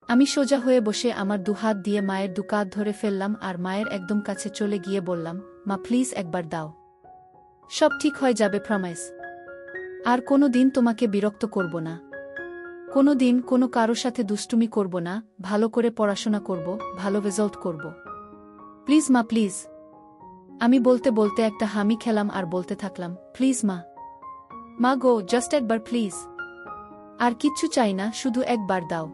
আমি সোজা হয়ে বসে আমার দুহাত দিয়ে মায়ের দুকাত ধরে ফেললাম আর মায়ের একদম কাছে চলে গিয়ে বললাম, মা প্লিজ একবার দাও। সব ঠিক হয়ে যাবে, প্রমিস। আর কোনো দিন তোমাকে বিরক্ত করব না। কোনো দিন কোনো কারো সাথে দুষ্টুমি করব না, ভালো করে পড়াশোনা করব, ভালো রেজাল্ট করব। প্লিজ মা, প্লিজ। আমি বলতে বলতে একটা হামি খেলাম আর বলতে থাকলাম, প্লিজ মা। মা গো, জাস্ট একবার প্লিজ। আর কিচ্ছু চাই না, শুধু একবার দাও।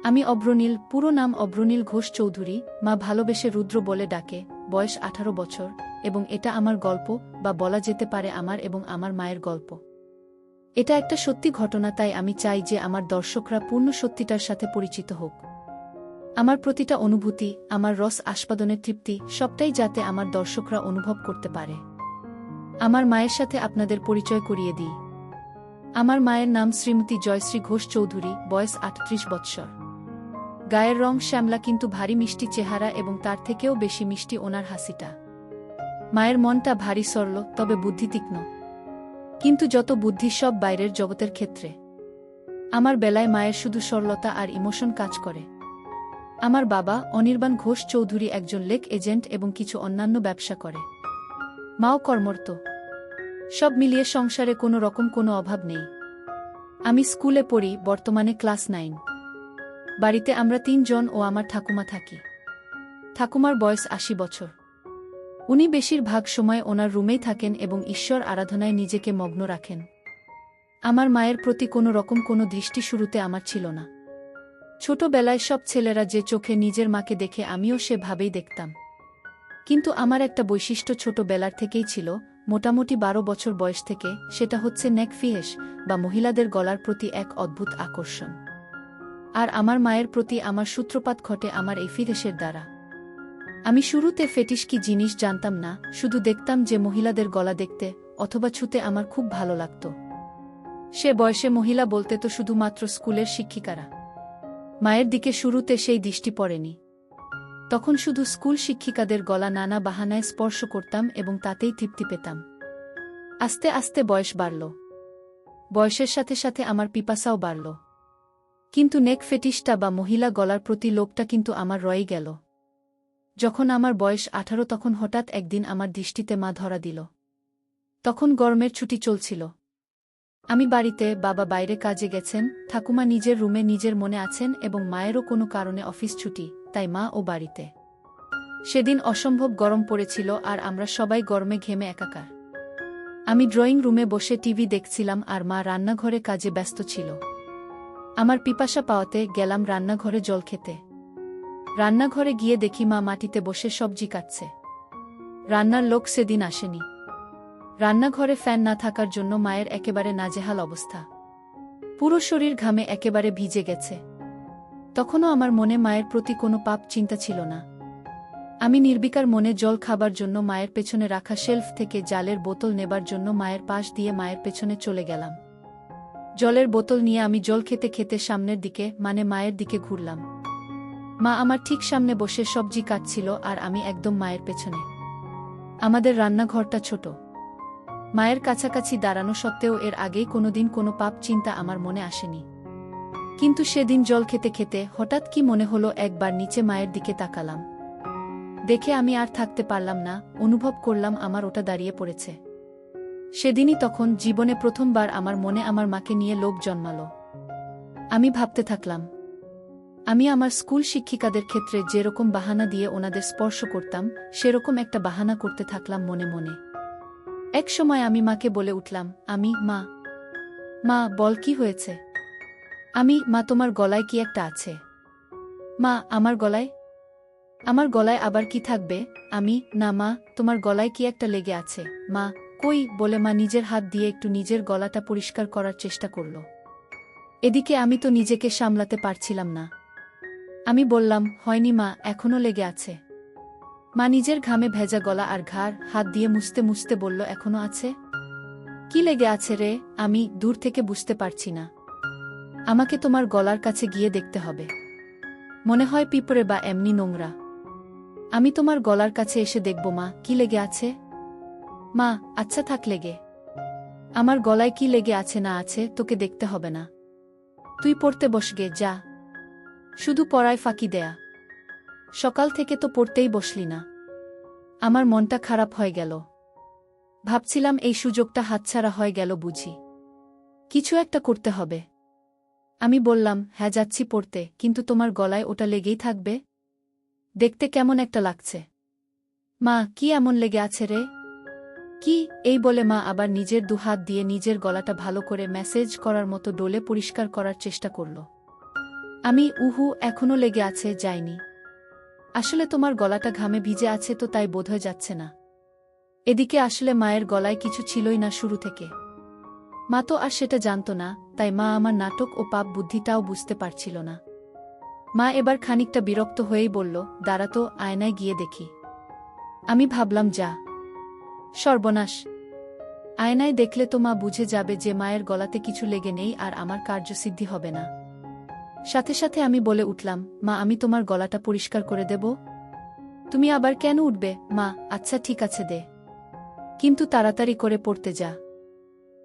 আমি অভ্রনীল, পুরো নাম অভ্রনীল ঘোষ চৌধুরী, মা ভালোবেসে রুদ্র বলে ডাকে, বয়স 18 বছর, এবং এটা আমার গল্প, বা বলা যেতে পারে আমার এবং আমার মায়ের গল্প। এটা একটা সত্যি ঘটনা, তাই আমি চাই যে আমার দর্শকরা পূর্ণ সত্যিটার সাথে পরিচিত হোক। আমার প্রতিটা অনুভূতি, আমার রস আস্বাদনের তৃপ্তি, সবটাই যাতে আমার দর্শকরা অনুভব করতে পারে। আমার মায়ের সাথে আপনাদের পরিচয় করিয়ে দিই। আমার মায়ের নাম শ্রীমতী জয়শ্রী ঘোষ চৌধুরী, বয়স 38 বৎসর। গায়ের রং শ্যামলা, কিন্তু ভারী মিষ্টি চেহারা, এবং তার থেকেও বেশি মিষ্টি ওনার হাসিটা। মায়ের মনটা ভারী সরল, তবে বুদ্ধি তীক্ষ্ণ। কিন্তু যত বুদ্ধি সব বাইরের জগতের ক্ষেত্রে। আমার বেলায় মায়ের শুধু সরলতা আর ইমোশন কাজ করে। আমার বাবা অনির্বাণ ঘোষ চৌধুরী একজন লেক এজেন্ট এবং কিছু অন্যান্য ব্যবসা করে। মাও কর্মরত। সব মিলিয়ে সংসারে কোনো রকম কোনো অভাব নেই। আমি স্কুলে পড়ি, বর্তমানে ক্লাস 9। বাড়িতে আমরা 3 জন ও আমার ঠাকুমা থাকি। ঠাকুমার বয়স 80 বছর। উনি বেশিরভাগ সময় ওনার রুমেই থাকেন এবং ঈশ্বর আরাধনায় নিজেকে মগ্ন রাখেন। আমার মায়ের প্রতি কোনো রকম কোনো দৃষ্টি শুরুতে আমার ছিল না। ছোটবেলায় সব ছেলেরা যে চোখে নিজের মাকে দেখে, আমিও সেভাবেই দেখতাম। কিন্তু আমার একটা বৈশিষ্ট্য ছোটবেলার থেকেই ছিল, মোটামুটি 12 বছর বয়স থেকে, সেটা হচ্ছে নেক ফিহেস, বা মহিলাদের গলার প্রতি এক অদ্ভুত আকর্ষণ। আর আমার মায়ের প্রতি আমার সূত্রপাত ঘটে আমার এই ফিহেসের দ্বারা। আমি শুরুতে ফেটিশ কি জিনিস জানতাম না, শুধু দেখতাম যে মহিলাদের গলা দেখতে অথবা ছুতে আমার খুব ভালো লাগত। সে বয়সে মহিলা বলতে তো শুধুমাত্র স্কুলের শিক্ষিকারা। মায়ের দিকে শুরুতে সেই দৃষ্টি পড়েনি। তখন শুধু স্কুল শিক্ষিকাদের গলা নানা বাহানায় স্পর্শ করতাম এবং তাতেই তৃপ্তি পেতাম। আস্তে আস্তে বয়স বাড়ল। বয়সের সাথে সাথে আমার পিপাসাও বাড়ল। কিন্তু নেক ফেটিশটা বা মহিলা গলার প্রতি লোভটা কিন্তু আমার রয়ে গেল। যখন আমার বয়স 18, তখন হঠাৎ একদিন আমার দৃষ্টিতে মা ধরা দিল। তখন গরমের ছুটি চলছিল। আমি বাড়িতে, বাবা বাইরে কাজে গেছেন, ঠাকুমা নিজের রুমে নিজের মনে আছেন এবং মায়েরও কোনো কারণে অফিস ছুটি, তাই মা ও বাড়িতে। সেদিন অসম্ভব গরম পড়েছিল আর আমরা সবাই গরমে ঘেমে একাকার। আমি ড্রয়িং রুমে বসে টিভি দেখছিলাম আর মা রান্নাঘরে কাজে ব্যস্ত ছিল। আমার পিপাসা পাওয়াতে গেলাম রান্নাঘরে জল খেতে। রান্নাঘরে গিয়ে দেখি মা মাটিতে বসে সবজি কাটছে। রান্নার লোক সেদিন আসেনি। রান্নাঘরে ফ্যান না থাকার জন্য মায়ের একেবারে নাজেহাল অবস্থা। পুরো শরীর ঘামে একেবারে ভিজে গেছে। তখনও আমার মনে মায়ের প্রতি কোনো পাপ চিন্তা ছিল না। আমি নির্বিকার মনে জল খাবার জন্য মায়ের পেছনে রাখা শেলফ থেকে জালের বোতল নেবার জন্য মায়ের পাশ দিয়ে মায়ের পেছনে চলে গেলাম। জলের বোতল নিয়ে আমি জল খেতে খেতে সামনের দিকে, মানে মায়ের দিকে ঘুরলাম। মা আমার ঠিক সামনে বসে সবজি কাটছিল আর আমি একদম মায়ের পেছনে। আমাদের রান্নাঘরটা ছোট। মায়ের কাছাকাছি দাঁড়ানো সত্ত্বেও এর আগেই কোনোদিন কোনো পাপ চিন্তা আমার মনে আসেনি। কিন্তু সেদিন জল খেতে খেতে হঠাৎ কি মনে হলো, একবার নিচে মায়ের দিকে তাকালাম। দেখে আমি আর থাকতে পারলাম না, অনুভব করলাম আমার ওটা দাঁড়িয়ে পড়েছে। সেদিনই তখন জীবনে প্রথমবার আমার মনে আমার মাকে নিয়ে লোভ জন্মালো। আমি ভাবতে থাকলাম, আমি আমার স্কুল শিক্ষিকাদের ক্ষেত্রে যেরকম বাহানা দিয়ে ওনাদের স্পর্শ করতাম, সেরকম একটা বাহানা করতে থাকলাম মনে মনে। এক সময় আমি মাকে বলে উঠলাম, মা, মা বল কি হয়েছে? মা তোমার গলায় কি একটা আছে? মা আমার গলায়? আমার গলায় আবার কি থাকবে? না মা, তোমার গলায় কি একটা লেগে আছে। মা, কই, বলে মা নিজের হাত দিয়ে একটু নিজের গলাটা পরিষ্কার করার চেষ্টা করল। এদিকে আমি তো নিজেকে সামলাতে পারছিলাম না। আমি বললাম, হয়নি মা, এখনো লেগে আছে। মা নিজের ঘামে ভেজা গলা আর ঘাড় হাত দিয়ে মুছতে মুছতে বলল, এখনো আছে? কি লেগে আছে রে? আমি দূর থেকে বুঝতে পারছি না। আমাকে তোমার গলার কাছে গিয়ে দেখতে হবে। মনে হয় পিঁপড়ে বা এমনি নোংরা। আমি তোমার গলার কাছে এসে দেখব মা, কি লেগে আছে। মা, আচ্ছা থাক লেগে। আমার গলায় কি লেগে আছে না আছে তোকে দেখতে হবে না। তুই পড়তে বসগে, যা। শুধু পড়ায় ফাঁকি দেয়া। সকাল থেকে তো পড়তেই বসলি না। আমার মনটা খারাপ হয়ে গেল। ভাবছিলাম এই সুযোগটা হাতছাড়া হয়ে গেল বুঝি। কিছু একটা করতে হবে। আমি বললাম, হ্যাঁ যাচ্ছি পড়তে, কিন্তু তোমার গলায় ওটা লেগেই থাকবে? দেখতে কেমন একটা লাগছে। মা, কি এমন লেগে আছে রে? কি? এই বলে মা আবার নিজের দুহাত দিয়ে নিজের গলাটা ভালো করে ম্যাসেজ করার মতো ডোলে পরিষ্কার করার চেষ্টা করল। আমি, উহু, এখনো লেগে আছে, যায়নি। আসলে তোমার গলাটা ঘামে ভিজে আছে তো তাই বোধহয় যাচ্ছে না। এদিকে আসলে মায়ের গলায় কিছু ছিলই না শুরু থেকে। মা তো আর সেটা জানত না, তাই মা আমার নাটক ও পাপ বুদ্ধিটাও বুঝতে পারছিল না। মা এবার খানিকটা বিরক্ত হয়েই বলল, দাঁড়া তো, আয়নায় গিয়ে দেখি। আমি ভাবলাম, যা সর্বনাশ! আয়নায় দেখলে তো মা বুঝে যাবে যে মায়ের গলাতে কিছু লেগে নেই আর আমার কার্যসিদ্ধি হবে না। সাথে সাথে আমি বলে উঠলাম, মা, আমি তোমার গলাটা পরিষ্কার করে দেব। তুমি আবার কেন উঠবে? মা, আচ্ছা ঠিক আছে দে, কিন্তু তাড়াতাড়ি করে পড়তে যা।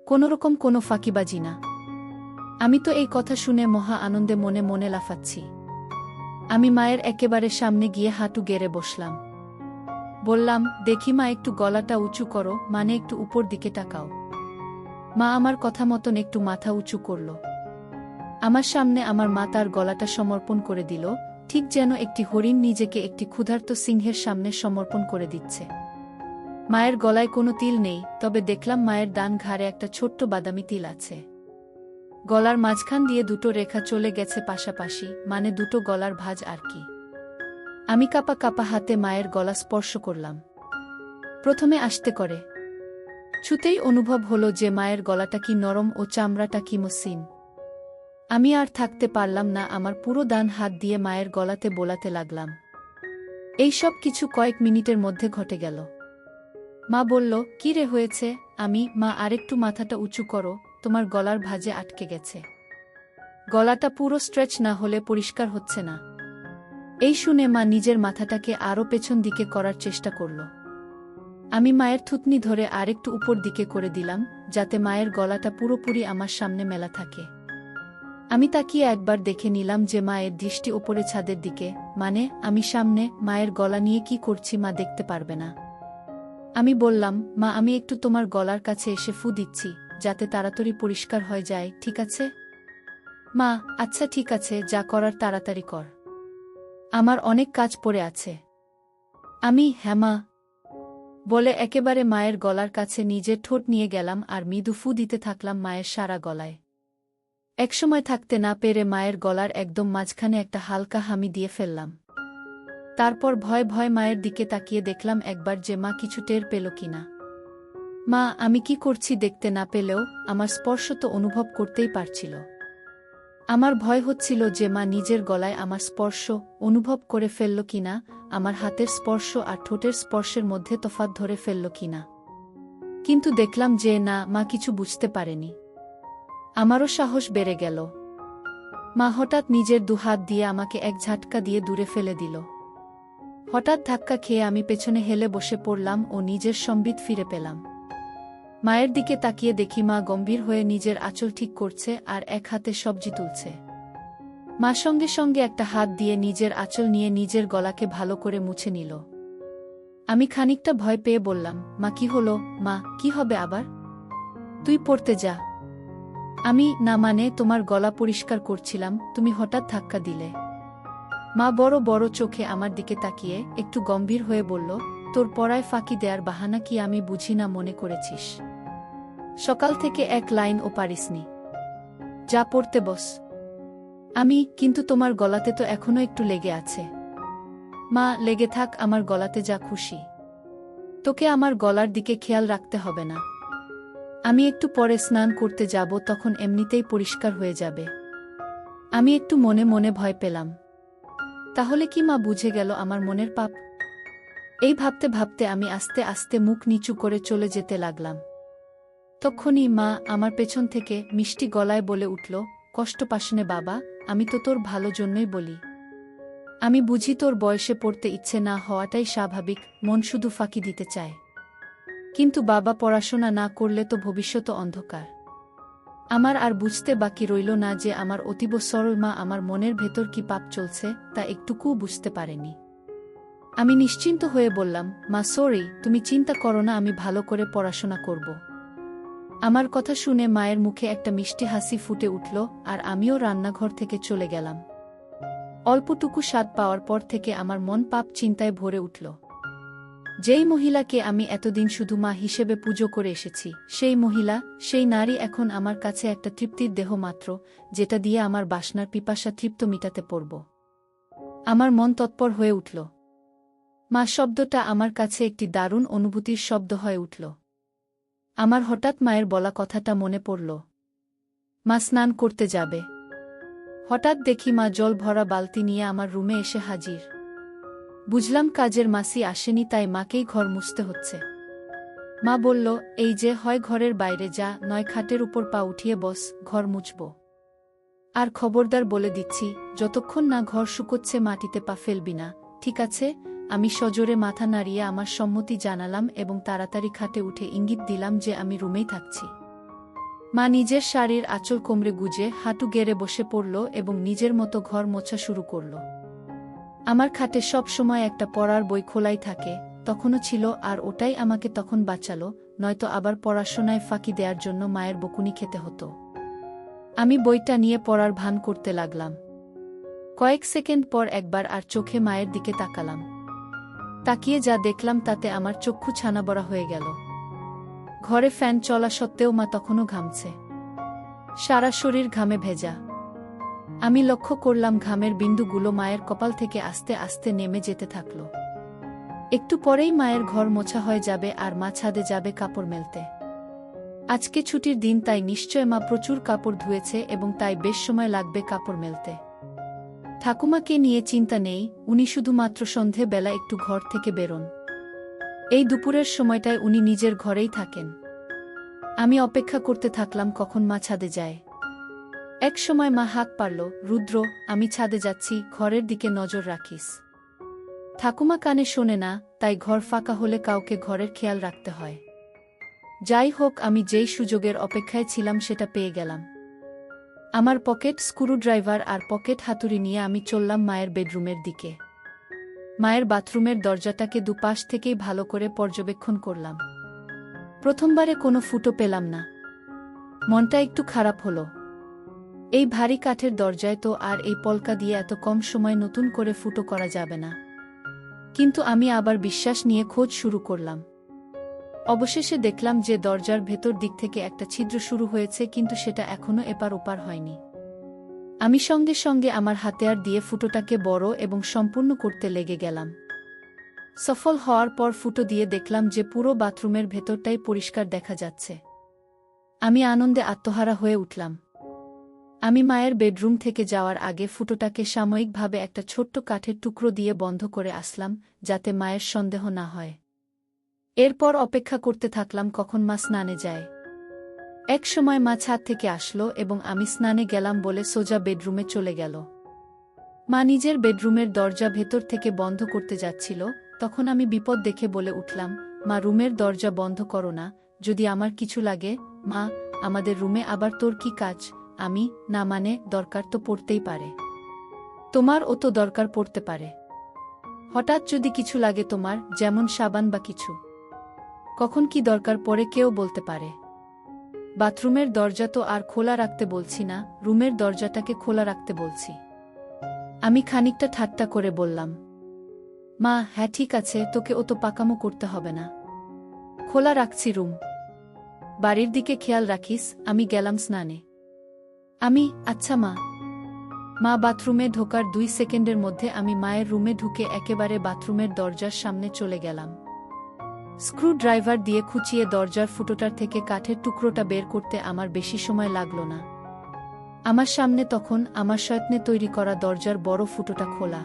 কোনোরকম কোনো ফাঁকিবাজি না। আমি তো এই কথা শুনে মহা আনন্দে মনে মনে লাফাচ্ছি। আমি মায়ের একেবারে সামনে গিয়ে হাঁটু গেড়ে বসলাম। বললাম, দেখি মা, একটু গলাটা উঁচু করো, মানে একটু উপর দিকে তাকাও। মা আমার কথা মতন একটু মাথা উঁচু করল। আমার সামনে আমার মা তার গলাটা সমর্পণ করে দিল, ঠিক যেন একটি হরিণ নিজেকে একটি ক্ষুধার্ত সিংহের সামনে সমর্পণ করে দিচ্ছে। মায়ের গলায় কোনো তিল নেই, তবে দেখলাম মায়ের ডান ঘাড়ে একটা ছোট্ট বাদামি তিল আছে। গলার মাঝখান দিয়ে দুটো রেখা চলে গেছে পাশাপাশি, মানে দুটো গলার ভাঁজ আর কি। আমি কাপা কাপা হাতে মায়ের গলা স্পর্শ করলাম। প্রথমে আস্তে করে। ছুতেই অনুভব হলো যে মায়ের গলাটা কি নরম ও চামড়াটা কি মসৃণ। আমি আর থাকতে পারলাম না, আমার পুরো ডান হাত দিয়ে মায়ের গলাতে বোলাতে লাগলাম। এই সব কিছু কয়েক মিনিটের মধ্যে ঘটে গেল। মা বলল, কি রে হয়েছে? আমি, মা, আরেকটু মাথাটা উঁচু করো, তোমার গলার ভাঁজে আটকে গেছে। গলাটা পুরো স্ট্রেচ না হলে পরিষ্কার হচ্ছে না। এই শুনে মা নিজের মাথাটাকে আরও পেছন দিকে করার চেষ্টা করল। আমি মায়ের থুতনি ধরে আরেকটু উপর দিকে করে দিলাম, যাতে মায়ের গলাটা পুরোপুরি আমার সামনে মেলা থাকে। আমি তাকিয়ে একবার দেখে নিলাম যে মায়ের দৃষ্টি ওপরে ছাদের দিকে, মানে আমি সামনে। মায়ের গলা নিয়ে কি করছি মা দেখতে পারবে না। আমি বললাম, মা, আমি একটু তোমার গলার কাছে এসে ফু দিচ্ছি, যাতে তাড়াতাড়ি পরিষ্কার হয়ে যায়, ঠিক আছে? মা, আচ্ছা ঠিক আছে, যা করার তাড়াতাড়ি কর, আমার অনেক কাজ পড়ে আছে। আমি, হ্যাঁ মা, বলে একেবারে মায়ের গলার কাছে নিজের ঠোঁট নিয়ে গেলাম আর মৃদু ফু দিতে থাকলাম মায়ের সারা গলায়। একসময় থাকতে না পেরে মায়ের গলার একদম মাঝখানে একটা হালকা হামি দিয়ে ফেললাম। তারপর ভয় ভয় মায়ের দিকে তাকিয়ে দেখলাম একবার যে মা কিছু টের পেল কিনা। মা আমি কি করছি দেখতে না পেলেও আমার স্পর্শ তো অনুভব করতেই পারছিল। আমার ভয় হচ্ছিল যে মা নিজের গলায় আমার স্পর্শ অনুভব করে ফেলল কিনা, আমার হাতের স্পর্শ আর ঠোঁটের স্পর্শের মধ্যে তফাৎ ধরে ফেলল কিনা। কিন্তু দেখলাম যে না, মা কিছু বুঝতে পারেনি। আমারও সাহস বেড়ে গেল। মা হঠাৎ নিজের দুহাত দিয়ে আমাকে এক ঝাটকা দিয়ে দূরে ফেলে দিল। হঠাৎ ধাক্কা খেয়ে আমি পেছনে হেলে বসে পড়লাম ও নিজের সম্বিত ফিরে পেলাম। মায়ের দিকে তাকিয়ে দেখি মা গম্ভীর হয়ে নিজের আঁচল ঠিক করছে আর এক হাতে সবজি তুলছে। মা সঙ্গে সঙ্গে একটা হাত দিয়ে নিজের আঁচল নিয়ে নিজের গলাকে ভালো করে মুছে নিল। আমি খানিকটা ভয় পেয়ে বললাম, মা কি হলো? মা, কি হবে আবার? তুই পড়তে যা। আমি, না মানে তোমার গলা পরিষ্কার করছিলাম, তুমি হঠাৎ ধাক্কা দিলে। মা বড় বড় চোখে আমার দিকে তাকিয়ে একটু গম্ভীর হয়ে বলল, তোর পড়ায় ফাঁকি দেয়ার বাহানা কি আমি বুঝি না মনে করেছিস? সকাল থেকে এক লাইনও পারিসনি, যা পড়তে বস। আমি, কিন্তু তোমার গলাতে তো এখনো একটু লেগে আছে। মা, লেগে থাক, আমার গলাতে যা খুশি, তোকে আমার গলার দিকে খেয়াল রাখতে হবে না। আমি একটু পরে স্নান করতে যাব, তখন এমনিতেই পরিষ্কার হয়ে যাবে। আমি একটু মনে মনে ভয় পেলাম। তাহলে কি মা বুঝে গেল আমার মনের পাপ? এই ভাবতে ভাবতে আমি আস্তে আস্তে মুখ নিচু করে চলে যেতে লাগলাম। তখনই মা আমার পেছন থেকে মিষ্টি গলায় বলে উঠল, কষ্ট পাস নে বাবা, আমি তো তোর ভালো জন্যই বলি। আমি বুঝি তোর বয়সে পড়তে ইচ্ছে না হওয়াটাই স্বাভাবিক, মন শুধু ফাঁকি দিতে চায়। কিন্তু বাবা, পড়াশোনা না করলে তো ভবিষ্যৎ অন্ধকার। আমার আর বুঝতে বাকি রইল না যে আমার অতীব সরল মা আমার মনের ভেতর কি পাপ চলছে তা একটুকুও বুঝতে পারেনি। আমি নিশ্চিন্ত হয়ে বললাম, মা সরি, তুমি চিন্তা করো না, আমি ভালো করে পড়াশোনা করব। আমার কথা শুনে মায়ের মুখে একটা মিষ্টি হাসি ফুটে উঠল আর আমিও রান্নাঘর থেকে চলে গেলাম। অল্পটুকু স্বাদ পাওয়ার পর থেকে আমার মন পাপ চিন্তায় ভরে উঠল। যেই মহিলাকে আমি এতদিন শুধু মা হিসেবে পুজো করে এসেছি, সেই মহিলা, সেই নারী এখন আমার কাছে একটা তৃপ্তির দেহ মাত্র, যেটা দিয়ে আমার বাসনার পিপাসা তৃপ্ত মিটাতে পারব। আমার মন তৎপর হয়ে উঠল। মা শব্দটা আমার কাছে একটি দারুণ অনুভূতির শব্দ হয়ে উঠল। আমার হঠাৎ মায়ের বলা কথাটা মনে পড়ল। মা স্নান করতে যাবে। হঠাৎ দেখি মা জল ভরা বালতি নিয়ে আমার রুমে এসে হাজির। বুঝলাম কাজের মাসি আসেনি, তাই মাকেই ঘর মুছতে হচ্ছে। মা বলল, এই যে, হয় ঘরের বাইরে যা, নয় খাটের উপর পা উঠিয়ে বস, ঘর মুছব। আর খবরদার বলে দিচ্ছি, যতক্ষণ না ঘর শুকোচ্ছে মাটিতে পা ফেলবি না, ঠিক আছে? আমি সজোরে মাথা নাড়িয়ে আমার সম্মতি জানালাম এবং তাড়াতাড়ি খাটে উঠে ইঙ্গিত দিলাম যে আমি রুমেই থাকছি। মা নিজের শাড়ির আঁচল কোমরে গুজে হাঁটু গেড়ে বসে পড়ল এবং নিজের মতো ঘর মোছা শুরু করল। আমার খাটে সব সময় একটা পড়ার বই খোলাই থাকে, তখনও ছিল, আর ওটাই আমাকে তখন বাঁচালো, নয়তো আবার পড়াশোনায় ফাঁকি দেওয়ার জন্য মায়ের বকুনি খেতে হতো। আমি বইটা নিয়ে পড়ার ভান করতে লাগলাম। কয়েক সেকেন্ড পর একবার আর চোখে মায়ের দিকে তাকালাম। তাকিয়ে যা দেখলাম তাতে আমার চক্ষু ছানাবড়া হয়ে গেল। ঘরে ফ্যান চলা সত্ত্বেও মা তখনও ঘামছে। সারা শরীর ঘামে ভেজা। আমি লক্ষ্য করলাম ঘামের বিন্দুগুলো মায়ের কপাল থেকে আস্তে আস্তে নেমে যেতে থাকল। একটু পরেই মায়ের ঘর মোছা হয়ে যাবে আর মা ছাদে যাবে কাপড় মেলতে। আজকে ছুটির দিন, তাই নিশ্চয় মা প্রচুর কাপড় ধুয়েছে এবং তাই বেশ সময় লাগবে কাপড় মেলতে। ঠাকুমাকে নিয়ে চিন্তা নেই, উনি শুধুমাত্র সন্ধে বেলা একটু ঘর থেকে বেরোন। এই দুপুরের সময়টায় উনি নিজের ঘরেই থাকেন। আমি অপেক্ষা করতে থাকলাম কখন মা ছাদে যায়। এক সময় মা হাঁক পারল, রুদ্র, আমি ছাদে যাচ্ছি, ঘরের দিকে নজর রাখিস। ঠাকুমা কানে শোনে না, তাই ঘর ফাঁকা হলে কাউকে ঘরের খেয়াল রাখতে হয়। যাই হোক, আমি যেই সুযোগের অপেক্ষায় ছিলাম সেটা পেয়ে গেলাম। আমার পকেট স্ক্রুড্রাইভার আর পকেট হাতুড়ি নিয়ে আমি চললাম মায়ের বেডরুমের দিকে। মায়ের বাথরুমের দরজাটাকে দুপাশ থেকেই ভালো করে পর্যবেক্ষণ করলাম। প্রথমবারে কোনো ফুটো পেলাম না। মনটা একটু খারাপ হলো। এই ভারী কাঠের দরজায় তো আর এই পলকা দিয়ে এত কম সময় নতুন করে ফুটো করা যাবে না। কিন্তু আমি আবার বিশ্বাস নিয়ে খোঁজ শুরু করলাম। অবশেষে দেখলাম যে দরজার ভেতর দিক থেকে একটা ছিদ্র শুরু হয়েছে, কিন্তু সেটা এখনো এপার ওপার হয়নি। আমি সঙ্গে সঙ্গে আমার হাতিয়ার দিয়ে ফুটোটাকে বড় এবং সম্পূর্ণ করতে লেগে গেলাম। সফল হওয়ার পর ফুটো দিয়ে দেখলাম যে পুরো বাথরুমের ভেতরটাই পরিষ্কার দেখা যাচ্ছে। আমি আনন্দে আত্মহারা হয়ে উঠলাম। আমি মায়ের বেডরুম থেকে যাওয়ার আগে ফুটোটাকে সাময়িকভাবে একটা ছোট্ট কাঠের টুকরো দিয়ে বন্ধ করে আসলাম, যাতে মায়ের সন্দেহ না হয়। এরপর অপেক্ষা করতে থাকলাম কখন মা স্নানে যায়। এক সময় মা ছাদ থেকে আসলো এবং আমি স্নানে গেলাম বলে সোজা বেডরুমে চলে গেল। মা নিজের বেডরুমের দরজা ভেতর থেকে বন্ধ করতে যাচ্ছিল, তখন আমি বিপদ দেখে বলে উঠলাম, মা, রুমের দরজা বন্ধ করো না, যদি আমার কিছু লাগে। মা, আমাদের রুমে আবার তোর কি কাজ? আমি, না মানে, দরকার তো পড়তেই পারে। তোমারও তো দরকার পড়তে পারে। হঠাৎ যদি কিছু লাগে তোমার, যেমন সাবান বা কিছু। কখন কি দরকার পড়ে কেউ বলতে পারে। বাথরুমের দরজা তো আর খোলা রাখতে বলছি না, রুমের দরজাটাকে খোলা রাখতে বলছি। আমি খানিকটা ঠাট্টা করে বললাম। মা, হ্যাঁ ঠিক আছে, তোকে অত পাকামো করতে হবে না। খোলা রাখছি রুম। বাড়ির দিকে খেয়াল রাখিস। আমি গেলাম স্নানে। আচ্ছা মা। মা বাথরুমে ঢোকার 2 সেকেন্ডের মধ্যে আমি মায়ের রুমে ঢুকে একেবারে বাথরুমের দরজার সামনে চলে গেলাম। স্ক্রু ড্রাইভার দিয়ে খুঁচিয়ে দরজার ফুটোটার থেকে কাঠের টুকরোটা বের করতে আমার বেশি সময় লাগল না। আমার সামনে তখন আমার যত্নে তৈরি করা দরজার বড় ফুটোটা খোলা।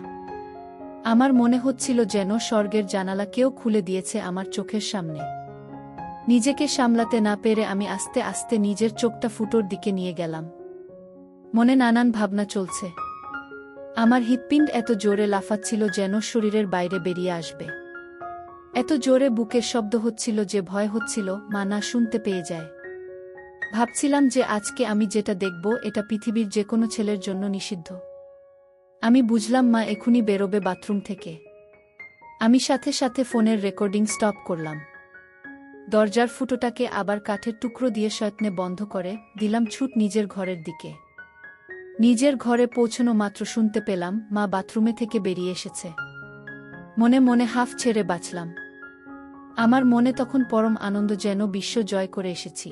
আমার মনে হচ্ছিল যেন স্বর্গের জানালা কেউ খুলে দিয়েছে আমার চোখের সামনে। নিজেকে সামলাতে না পেরে আমি আস্তে আস্তে নিজের চোখটা ফুটোর দিকে নিয়ে গেলাম। মনে নানান ভাবনা চলছে। আমার হৃৎপিণ্ড এত জোরে লাফাচ্ছিল যেন শরীরের বাইরে বেরিয়ে আসবে। এত জোরে বুকের শব্দ হচ্ছিল যে ভয় হচ্ছিল মা না শুনতে পেয়ে যায়। ভাবছিলাম যে আজকে আমি যেটা দেখব এটা পৃথিবীর যে কোনো ছেলের জন্য নিষিদ্ধ। আমি বুঝলাম মা এখুনি বেরোবে বাথরুম থেকে। আমি সাথে সাথে ফোনের রেকর্ডিং স্টপ করলাম। দরজার ফুটোটাকে আবার কাঠের টুকরো দিয়ে সযত্নে বন্ধ করে দিলাম ছুট নিজের ঘরের দিকে। নিজের ঘরে পৌঁছানো মাত্র শুনতে পেলাম মা বাথরুমে থেকে বেরিয়ে এসেছে। মনে মনে হাফ ছেড়ে বাঁচলাম। আমার মনে তখন পরম আনন্দ, যেন বিশ্ব জয় করে এসেছি।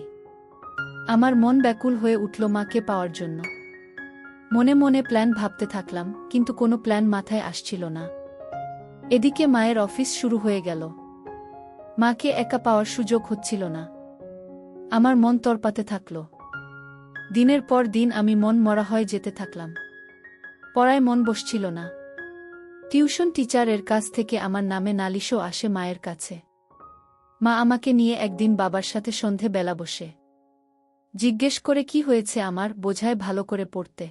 আমার মন ব্যাকুল হয়ে উঠল মাকে পাওয়ার জন্য। মনে মনে প্ল্যান ভাবতে থাকলাম, কিন্তু কোনো প্ল্যান মাথায় আসছিল না। এদিকে মায়ের অফিস শুরু হয়ে গেল। মাকে একা পাওয়ার সুযোগ হচ্ছিল না। আমার মন তরপাতে থাকল। দিনের পর দিন আমি মন মরা হয়ে যেতে থাকলাম। পড়ায় মন বসছিল না। টিউশন টিচারের কাছ থেকে আমার নামে নালিশও আসে মায়ের কাছে। মা আমাকে নিয়ে একদিন বাবার সাথে সন্ধে বেলা বসে জিজ্ঞেস করে কি হয়েছে আমার, বোঝায় ভালো করে পড়তে।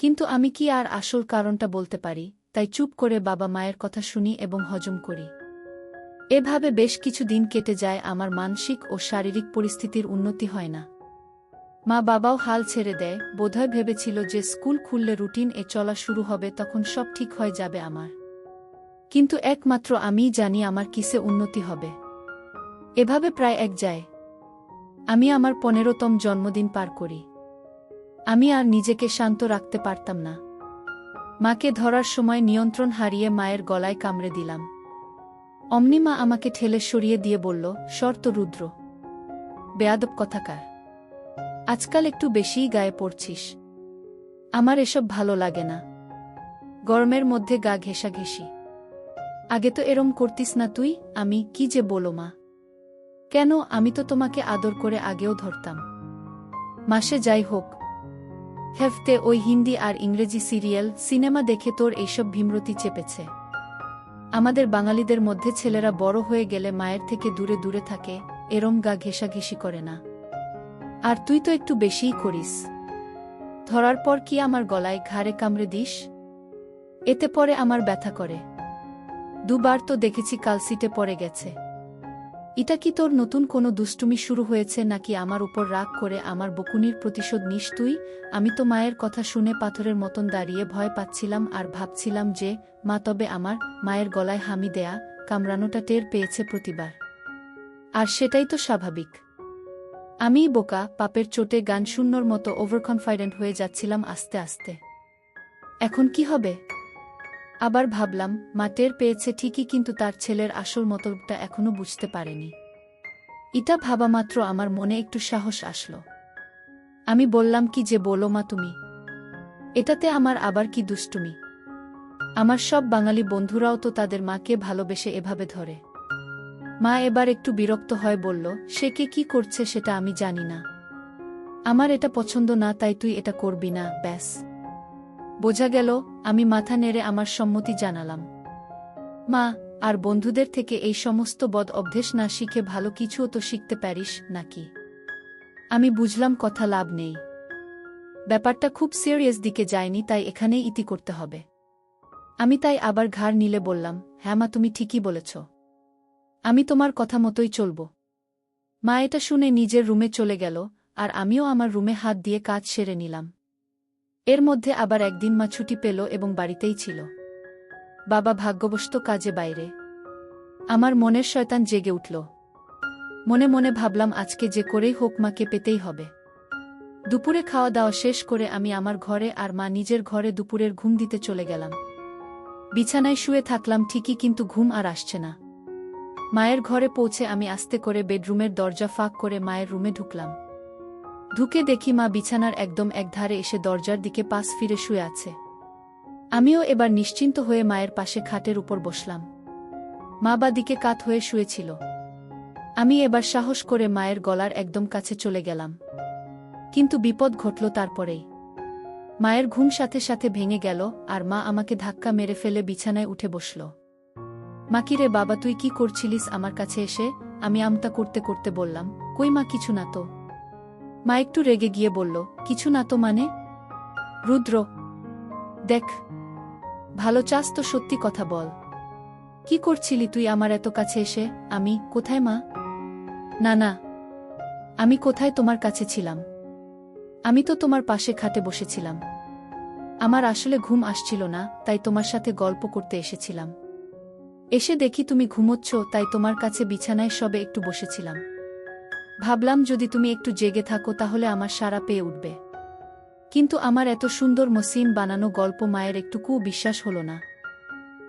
কিন্তু আমি কি আর আসল কারণটা বলতে পারি, তাই চুপ করে বাবা মায়ের কথা শুনি এবং হজম করি। এভাবে বেশ কিছু দিন কেটে যায়, আমার মানসিক ও শারীরিক পরিস্থিতির উন্নতি হয় না। মা বাবাও হাল ছেড়ে দেয়, বোধহয় ভেবেছিল যে স্কুল খুললে রুটিন এ চলা শুরু হবে, তখন সব ঠিক হয়ে যাবে আমার। কিন্তু একমাত্র আমিই জানি আমার কিসে উন্নতি হবে। এভাবে প্রায় এক যায়। আমি আমার 15তম জন্মদিন পার করি। আমি আর নিজেকে শান্ত রাখতে পারতাম না। মাকে ধরার সময় নিয়ন্ত্রণ হারিয়ে মায়ের গলায় কামড়ে দিলাম। অমনি মা আমাকে ঠেলে সরিয়ে দিয়ে বলল, শর্ত রুদ্র, বেয়াদব কথাকার, আজকাল একটু বেশিই গায়ে পড়ছিস। আমার এসব ভালো লাগে না। গরমের মধ্যে গা ঘেঁষাঘেঁষি। আগে তো এরম করতিস না তুই। আমি কি যে বলো মা। কেন, আমি তো তোমাকে আদর করে আগেও ধরতাম। মাসে যাই হোক, হেফতে ওই হিন্দি আর ইংরেজি সিরিয়াল সিনেমা দেখে তোর এইসব ভীমরতি চেপেছে। আমাদের বাঙালিদের মধ্যে ছেলেরা বড় হয়ে গেলে মায়ের থেকে দূরে দূরে থাকে, এরম গা ঘেঁষাঘেঁষি করে না। আর তুই তো একটু বেশিই করিস। ধরার পর কি আমার গলায় ঘাড়ে কামড়ে দিস? এতে পরে আমার ব্যথা করে। দুবার তো দেখেছি কালসিটে পড়ে গেছে। এটা কি তোর নতুন কোনো দুষ্টুমি শুরু হয়েছে, নাকি আমার উপর রাগ করে আমার বকুনির প্রতিশোধ নিস তুই? আমি তো মায়ের কথা শুনে পাথরের মতন দাঁড়িয়ে ভয় পাচ্ছিলাম আর ভাবছিলাম যে মা তবে আমার মায়ের গলায় হামি দেয়া কামড়ানোটা টের পেয়েছে প্রতিবার। আর সেটাই তো স্বাভাবিক। আমিই বোকা, পাপের চোটে গান শূন্যর মতো ওভারকনফিডেন্ট হয়ে যাচ্ছিলাম আস্তে আস্তে। এখন কি হবে? আবার ভাবলাম মা টের পেয়েছে ঠিকই, কিন্তু তার ছেলের আসল মতলবটা এখনো বুঝতে পারেনি। এটা ভাবা মাত্র আমার মনে একটু সাহস আসলো। আমি বললাম, কি যে বলো মা তুমি। এটাতে আমার আবার কি দুষ্টুমি? আমার সব বাঙালি বন্ধুরাও তো তাদের মাকে ভালোবেসে এভাবে ধরে। মা এবার একটু বিরক্ত হয়, বলল, সে কে কি করছে সেটা আমি জানি না। আমার এটা পছন্দ না, তাই তুই এটা করবি না, ব্যাস। বোঝা গেল। আমি মাথা নেড়ে আমার সম্মতি জানালাম। মা, আর বন্ধুদের থেকে এই সমস্ত বদ অভ্যেস না শিখে ভালো কিছুও তো শিখতে পারিস নাকি? আমি বুঝলাম কথা লাভ নেই। ব্যাপারটা খুব সিরিয়াস দিকে যায়নি, তাই এখানেই ইতি করতে হবে। আমি তাই আবার ঘাড় নিলে বললাম, হ্যাঁ মা, তুমি ঠিকই বলেছ। আমি তোমার কথা মতোই চলব। মা এটা শুনে নিজের রুমে চলে গেল, আর আমিও আমার রুমে হাত দিয়ে কাজ সেরে নিলাম। এর মধ্যে আবার একদিন মা ছুটি পেল এবং বাড়িতেই ছিল। বাবা ভাগ্যবশত কাজে বাইরে। আমার মনের শয়তান জেগে উঠল। মনে মনে ভাবলাম আজকে যে করেই হোক মাকে পেতেই হবে। দুপুরে খাওয়া দাওয়া শেষ করে আমি আমার ঘরে আর মা নিজের ঘরে দুপুরের ঘুম দিতে চলে গেলাম। বিছানায় শুয়ে থাকলাম ঠিকই, কিন্তু ঘুম আর আসছে না। মায়ের ঘরে পৌঁছে আমি আস্তে করে বেডরুমের দরজা ফাঁক করে মায়ের রুমে ঢুকলাম। ঢুকে দেখি মা বিছানার একদম একধারে এসে দরজার দিকে পাশ ফিরে শুয়ে আছে। আমিও এবার নিশ্চিন্ত হয়ে মায়ের পাশে খাটের উপর বসলাম। মা বা দিকে কাত হয়ে শুয়েছিল। আমি এবার সাহস করে মায়ের গলার একদম কাছে চলে গেলাম। কিন্তু বিপদ ঘটল তারপরেই। মায়ের ঘুম সাথে সাথে ভেঙে গেল, আর মা আমাকে ধাক্কা মেরে ফেলে বিছানায় উঠে বসল। মা, কি রে বাবা, তুই কি করছিলিস আমার কাছে এসে? আমি আমতা করতে করতে বললাম, কই মা, কিছু না তো। মা একটু রেগে গিয়ে বলল, কিছু না তো মানে? রুদ্র, দেখ, ভালো চাস তো সত্যি কথা বল। কি করছিলি তুই আমার এত কাছে এসে? আমি কোথায় মা? না না, আমি কোথায় তোমার কাছে ছিলাম? আমি তো তোমার পাশে খাটে বসেছিলাম। আমার আসলে ঘুম আসছিল না, তাই তোমার সাথে গল্প করতে এসেছিলাম। এসে দেখি তুমি ঘুমোচ্ছ, তাই তোমার কাছে বিছানায় সবে একটু বসেছিলাম। ভাবলাম যদি তুমি একটু জেগে থাকো তাহলে আমার সাড়া পেয়ে উঠবে। কিন্তু আমার এত সুন্দর মসৃণ বানানো গল্প মায়ের একটুকুও বিশ্বাস হল না।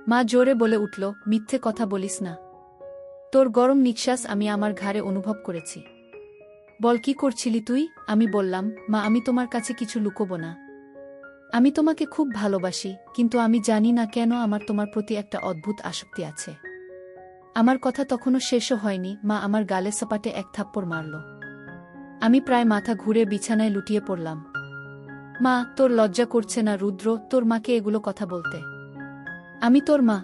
মা জোরে বলে উঠল, মিথ্যে কথা বলিস না। তোর গরম নিঃশ্বাস আমি আমার ঘাড়ে অনুভব করেছি। বল, কি করছিলি তুই? আমি বললাম, মা, আমি তোমার কাছে কিছু লুকোবো না। আমি তোমাকে খুব ভালোবাসি, কিন্তু আমি জানি না কেন আমার তোমার প্রতি একটা অদ্ভুত আসক্তি আছে। আমার কথা তখনও শেষও হয়নি, মা আমার গালে সপাটে এক থাপ্পড় মারল। আমি প্রায় মাথা ঘুরে বিছানায় লুটিয়ে পড়লাম। মা, তোর লজ্জা করছে না রুদ্র, তোর মাকে এগুলো কথা বলতে? আমি তোর মা,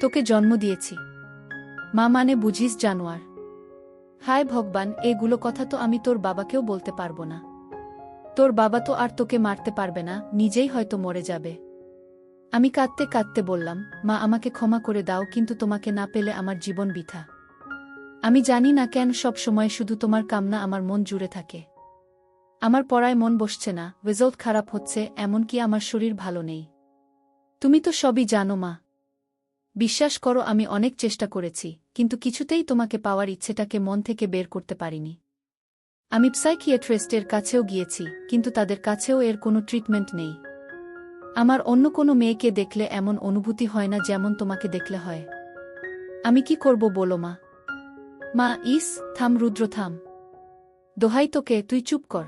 তোকে জন্ম দিয়েছি। মা মানে বুঝিস জানোয়ার? হায় ভগবান, এগুলো কথা তো আমি তোর বাবাকেও বলতে পারবো না। তোর বাবা তো আর তোকে মারতে পারবে না, নিজেই হয়তো মরে যাবে। আমি কাঁদতে কাঁদতে বললাম, মা, আমাকে ক্ষমা করে দাও, কিন্তু তোমাকে না পেলে আমার জীবন বৃথা। আমি জানি না কেন সব সময় শুধু তোমার কামনা আমার মন জুড়ে থাকে। আমার পড়ায় মন বসছে না, রেজাল্ট খারাপ হচ্ছে, এমনকি আমার শরীর ভালো নেই। তুমি তো সবই জানো মা। বিশ্বাস করো, আমি অনেক চেষ্টা করেছি, কিন্তু কিছুতেই তোমাকে পাওয়ার ইচ্ছেটাকে মন থেকে বের করতে পারিনি। আমি সাইকিয়াট্রিস্টের কাছেও গিয়েছি, কিন্তু তাদের কাছেও এর কোনো ট্রিটমেন্ট নেই। আমার অন্য কোনো মেয়েকে দেখলে এমন অনুভূতি হয় না যেমন তোমাকে দেখলে হয়। আমি কি করব বলো মা? মা, থাম রুদ্র, থাম। দোহাই তোকে, তুই চুপ কর।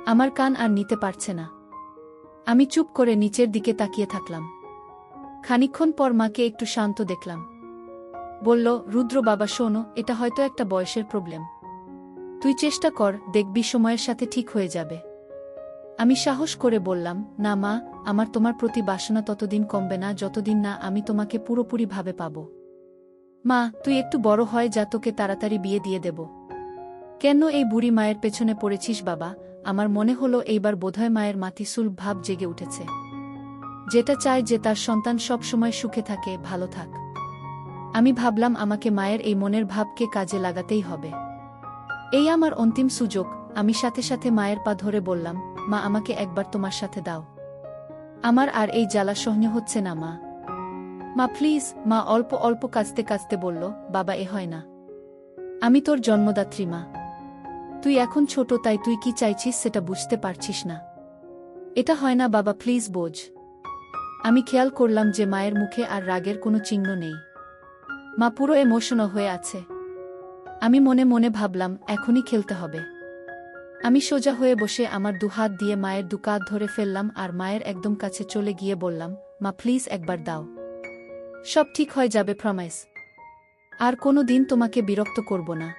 আমার কান আর নিতে পারছে না। আমি চুপ করে নিচের দিকে তাকিয়ে থাকলাম। খানিকক্ষণ পর মাকে একটু শান্ত দেখলাম। বলল, রুদ্র বাবা, শোনো, এটা হয়তো একটা বয়সের প্রবলেম। তুই চেষ্টা কর, দেখবি সময়ের সাথে ঠিক হয়ে যাবে। আমি সাহস করে বললাম, না মা, আমার তোমার প্রতি বাসনা ততদিন কমবে না যতদিন না আমি তোমাকে পুরোপুরিভাবে পাব। মা, তুই একটু বড় হয় যা, তোকে তাড়াতাড়ি বিয়ে দিয়ে দেব। কেন এই বুড়ি মায়ের পেছনে পড়েছিস বাবা? আমার মনে হলো এইবার বোধহয় মায়ের মাতিসুল ভাব জেগে উঠেছে। যেটা চায় যে তার সন্তান সব সময় সুখে থাকে, ভালো থাক। আমি ভাবলাম আমাকে মায়ের এই মনের ভাবকে কাজে লাগাতেই হবে। এই আমার অন্তিম সুযোগ। আমি সাথে সাথে মায়ের পা ধরে বললাম, মা, আমাকে একবার তোমার সাথে দাও। আমার আর এই জ্বালা সহ্য হচ্ছে না মা। মা প্লিজ। মা অল্প অল্প কাঁদতে কাঁদতে বলল, বাবা, এ হয় না। আমি তোর জন্মদাত্রী মা। তুই এখন ছোট, তাই তুই কি চাইছিস সেটা বুঝতে পারছিস না। এটা হয় না বাবা, প্লিজ বোঝ। আমি খেয়াল করলাম যে মায়ের মুখে আর রাগের কোনো চিহ্ন নেই। মা পুরো ইমোশনাল হয়ে আছে। আমি মনে মনে ভাবলাম, এখনই খেলতে হবে। আমি সোজা হয়ে বসে আমার দুহাত দিয়ে মায়ের দুকাত ধরে ফেললাম আর মায়ের একদম কাছে চলে গিয়ে বললাম, মা প্লিজ একবার দাও। সব ঠিক হয়ে যাবে, প্রমিস। আর কোনো দিন তোমাকে বিরক্ত করব না।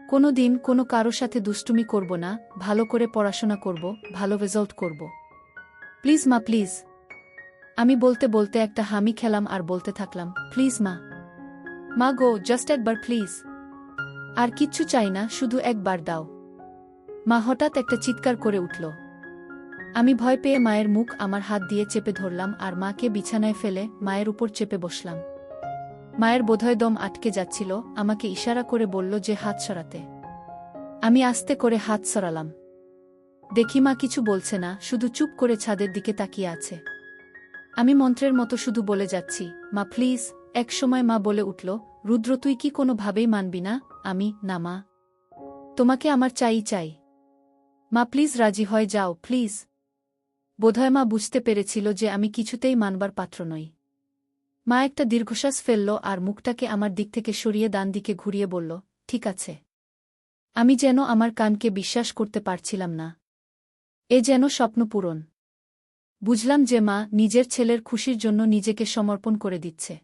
কোনো দিন কোনো কারো সাথে দুষ্টুমি করব না, ভালো করে পড়াশোনা করব, ভালো রেজাল্ট করব। প্লিজ মা, প্লিজ। আমি বলতে বলতে একটা হামি খেলাম আর বলতে থাকলাম, প্লিজ মা। মা গো, জাস্ট একবার প্লিজ। আর কিচ্ছু চাই না, শুধু একবার দাও। মা হঠাৎ একটা চিৎকার করে উঠল। আমি ভয় পেয়ে মায়ের মুখ আমার হাত দিয়ে চেপে ধরলাম আর মাকে বিছানায় ফেলে মায়ের উপর চেপে বসলাম। মায়ের বোধহয় দম আটকে যাচ্ছিল, আমাকে ইশারা করে বলল যে হাত সরাতে। আমি আস্তে করে হাত সরালাম। দেখি মা কিছু বলছে না, শুধু চুপ করে ছাদের দিকে তাকিয়ে আছে। আমি মন্ত্রের মতো শুধু বলে যাচ্ছি, মা প্লিজ। এক সময় মা বলে উঠল, রুদ্র, তুই কি কোনোভাবেই মানবি না? আমি, না মা, তোমাকে আমার চাই চাই। মা প্লিজ রাজি হয়ে যাও, প্লিজ। বোধহয় মা বুঝতে পেরেছিল যে আমি কিছুতেই মানবার পাত্র নই। মা একটা দীর্ঘশ্বাস ফেলল আর মুখটাকে আমার দিক থেকে সরিয়ে ডান দিকে ঘুরিয়ে বলল, ঠিক আছে। আমি যেন আমার কানকে বিশ্বাস করতে পারছিলাম না। এ যেন স্বপ্ন পূরণ। বুঝলাম যে মা নিজের ছেলের খুশির জন্য নিজেকে সমর্পণ করে দিচ্ছে।